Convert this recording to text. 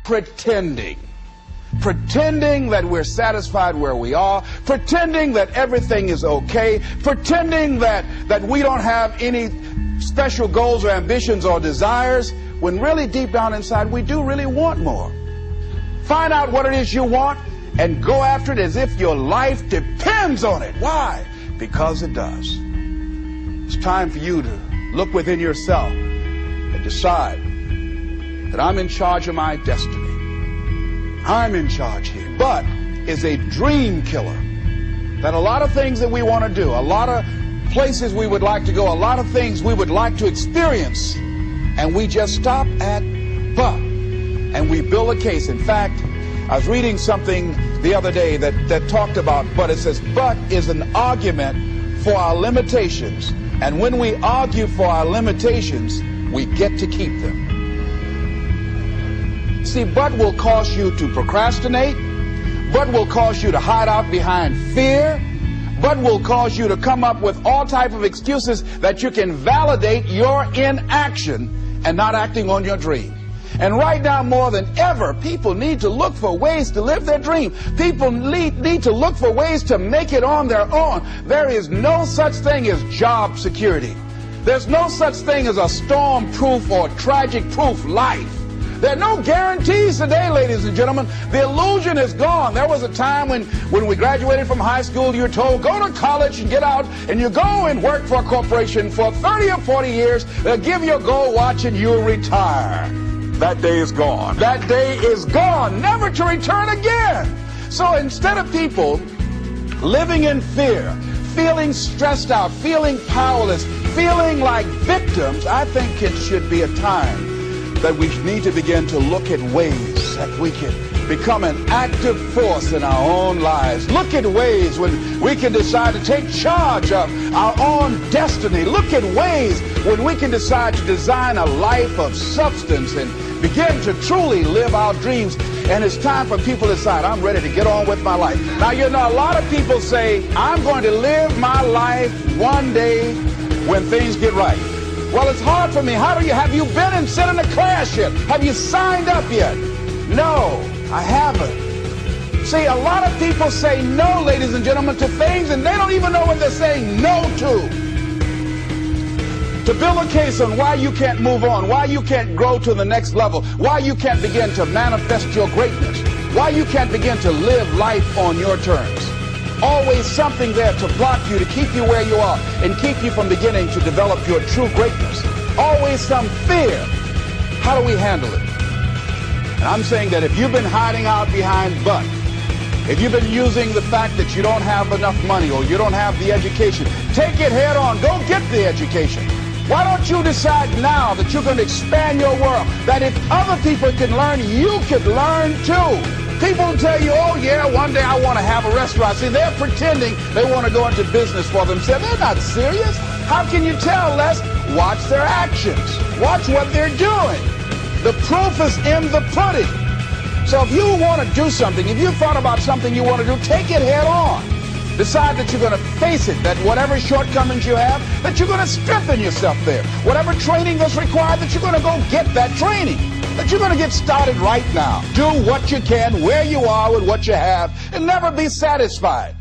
pretending. Pretending that we're satisfied where we are, pretending that everything is okay, pretending that we don't have any special goals or ambitions or desires, when really deep down inside we do really want more. Find out what it is you want and go after it as if your life depends on it. Why? Because it does. It's time for you to look within yourself and decide that I'm in charge of my destiny. I'm in charge here. But is a dream killer. That a lot of things that we want to do, a lot of places we would like to go, a lot of things we would like to experience, and we just stop at but, and we build a case. In fact, I was reading something the other day that talked about but. It says but is an argument for our limitations, and when we argue for our limitations, we get to keep them. See, but will cause you to procrastinate, but will cause you to hide out behind fear, but will cause you to come up with all type of excuses that you can validate your inaction and not acting on your dream. And right now, more than ever, people need to look for ways to live their dream. People need to look for ways to make it on their own. There is no such thing as job security. There's no such thing as a storm-proof or tragic-proof life. There are no guarantees today, ladies and gentlemen. The illusion is gone. There was a time when we graduated from high school, you were told, go to college and get out, and you go and work for a corporation for 30 or 40 years. They'll give you a gold watch and you'll retire. That day is gone. That day is gone, never to return again. So instead of people living in fear, feeling stressed out, feeling powerless, feeling like victims, I think it should be a time that we need to begin to look at ways that we can become an active force in our own lives. Look at ways when we can decide to take charge of our own destiny. Look at ways when we can decide to design a life of substance and begin to truly live our dreams. And it's time for people to decide, I'm ready to get on with my life. Now, you know, a lot of people say, I'm going to live my life one day when things get right. Well, it's hard for me. Have you been and sat in a class yet? Have you signed up yet? No, I haven't. See, a lot of people say no, ladies and gentlemen, to things, and they don't even know what they're saying no to. To build a case on why you can't move on, why you can't grow to the next level, why you can't begin to manifest your greatness, why you can't begin to live life on your terms. Always something there to block you, to keep you where you are, and keep you from beginning to develop your true greatness. Always some fear. How do we handle it? And I'm saying that if you've been hiding out behind but, if you've been using the fact that you don't have enough money or you don't have the education, take it head on. Go get the education. Why don't you decide now that you're going to expand your world, that if other people can learn, you could learn too. People tell you, oh yeah, one day I want to have a restaurant. See, they're pretending they want to go into business for themselves. They're not serious. How can you tell, Les? Watch their actions. Watch what they're doing. The proof is in the pudding. So if you want to do something, if you thought about something you want to do, take it head on. Decide that you're going to face it, that whatever shortcomings you have, that you're going to strengthen yourself there. Whatever training that's required, that you're going to go get that training. That you're going to get started right now. Do what you can, where you are, with what you have, and never be satisfied.